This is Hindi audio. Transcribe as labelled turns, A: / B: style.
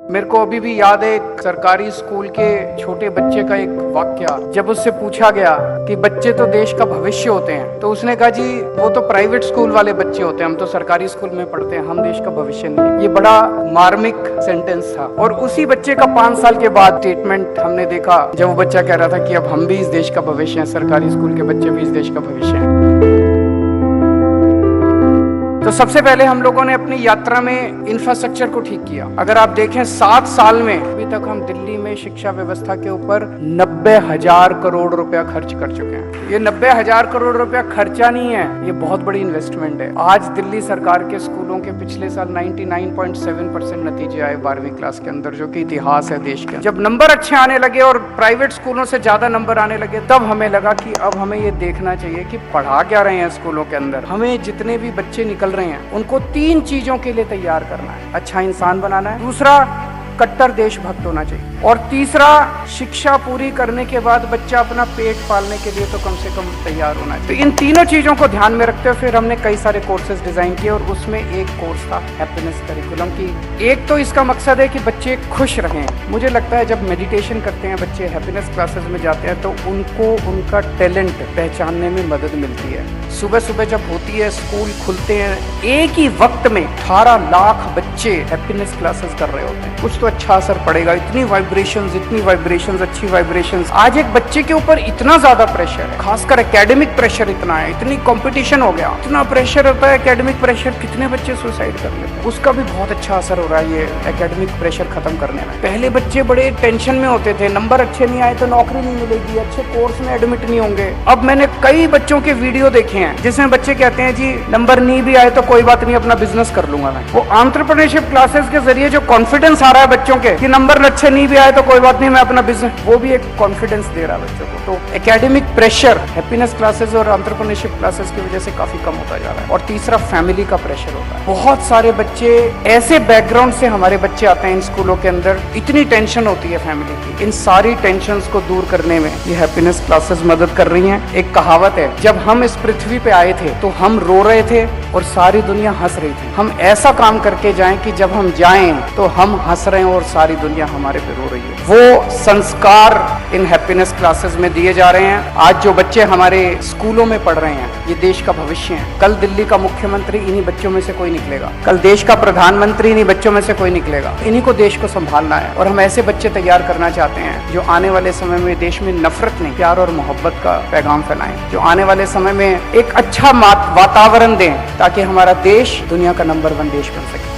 A: मेरे को अभी भी याद है एक सरकारी स्कूल के छोटे बच्चे का एक वाक्या। जब उससे पूछा गया कि बच्चे तो देश का भविष्य होते हैं, तो उसने कहा, जी वो तो प्राइवेट स्कूल वाले बच्चे होते हैं, हम तो सरकारी स्कूल में पढ़ते हैं, हम देश का भविष्य नहीं। ये बड़ा मार्मिक सेंटेंस था। और उसी बच्चे का 5 साल के बाद स्टेटमेंट हमने देखा, जब वो बच्चा कह रहा था कि अब हम भी इस देश का भविष्य हैं, सरकारी स्कूल के बच्चे भी इस देश का भविष्य हैं। तो सबसे पहले हम लोगों ने अपनी यात्रा में इंफ्रास्ट्रक्चर को ठीक किया। अगर आप देखें 7 साल में अभी तक हम दिल्ली में शिक्षा व्यवस्था के ऊपर 90,000 करोड़ रुपया खर्च कर चुके हैं। ये 90,000 करोड़ रुपया खर्चा नहीं है, ये बहुत बड़ी इन्वेस्टमेंट है। आज दिल्ली सरकार के स्कूलों के पिछले साल 99.7% नतीजे आए 12वीं क्लास के अंदर, जो कि इतिहास है देश का। जब नंबर अच्छे आने लगे और प्राइवेट स्कूलों से ज्यादा नंबर आने लगे, तब हमें लगा कि अब हमें ये देखना चाहिए कि पढ़ा क्या रहे हैं स्कूलों के अंदर। हमें जितने भी बच्चे निकल रहे हैं उनको 3 चीजों के लिए तैयार करना है। अच्छा इंसान बनाना है, दूसरा कट्टर देशभक्त होना चाहिए, और तीसरा शिक्षा पूरी करने के बाद बच्चा अपना पेट पालने के लिए तो कम से कम तैयार होना चाहिए। तो इन तीनों चीजों को ध्यान में रखते हुए फिर हमने कई सारे कोर्सेज डिजाइन किए, और उसमें एक कोर्स था हैप्पीनेस करिकुलम की। एक तो इसका मकसद है कि बच्चे खुश रहें। मुझे लगता है जब मेडिटेशन करते हैं बच्चे, हैप्पीनेस क्लासेस में जाते हैं, तो उनको उनका टैलेंट पहचानने में मदद मिलती है। सुबह सुबह जब होती है, स्कूल खुलते हैं, एक ही वक्त में 18 लाख बच्चे हैप्पीनेस क्लासेस कर रहे होते हैं। कुछ तो अच्छा असर पड़ेगा। इतनी वाइब्रेशंस, अच्छी वाइब्रेशंस। आज एक बच्चे के ऊपर इतना ज्यादा प्रेशर है, खासकर एकेडमिक प्रेशर इतना है, इतनी कंपटीशन हो गया, इतना प्रेशर होता है, एकेडमिक प्रेशर, कितने बच्चे सुसाइड कर लेते हैं। उसका भी बहुत अच्छा असर हो रहा है ये एकेडमिक प्रेशर खत्म करने में। पहले बच्चे बड़े टेंशन में होते थे, नंबर अच्छे नहीं आए तो नौकरी नहीं मिलेगी, अच्छे कोर्स में एडमिट नहीं होंगे। अब मैंने कई बच्चों के वीडियो देखे हैं जिसमें बच्चे कहते हैं, जी नंबर नहीं भी आए तो कोई बात नहीं, अपना बिजनेस कर लूंगा मैं। वो एंटरप्रेन्योरशिप क्लासेस के जरिए जो कॉन्फिडेंस आ रहा है बच्चों के कि नंबर अच्छे नहीं भी आए तो कोई बात नहीं, मैं अपना बिजनेस, वो भी एक कॉन्फिडेंस दे रहा है बच्चों को। तो एकेडमिक प्रेशर हैप्पीनेस क्लासेस और एंटरप्रेन्योरशिप क्लासेस की वजह से काफी कम होता जा रहा है। और तीसरा फैमिली का प्रेशर होता है। बहुत सारे बच्चे ऐसे बैकग्राउंड से हमारे बच्चे आते हैं इन स्कूलों के अंदर, इतनी टेंशन होती है फैमिली की। इन सारी टेंशन को दूर करने में ये हैप्पीनेस क्लासेस मदद कर रही हैं। एक कहावत है, जब हम इस पृथ्वी पे आए थे तो हम रो रहे थे और सारी दुनिया हंस रही थी। हम ऐसा काम करके जाएं कि जब हम जाएं तो हम हंस रहे हैं और सारी दुनिया हमारे पे रो रही है। वो संस्कार इन हैप्पीनेस क्लासेस में दिए जा रहे हैं। आज जो बच्चे हमारे स्कूलों में पढ़ रहे हैं, ये देश का भविष्य है। कल दिल्ली का मुख्यमंत्री इन्हीं बच्चों में से कोई निकलेगा, कल देश का प्रधानमंत्री इन्हीं बच्चों में से कोई निकलेगा। इन्हीं को देश को संभालना है, और हम ऐसे बच्चे तैयार करना चाहते हैं जो आने वाले समय में देश में नफरत नहीं, प्यार और मोहब्बत का पैगाम फैलाएं, जो आने वाले समय में एक अच्छा वातावरण दें ताकि हमारा देश दुनिया का नंबर 1 देश बन सके।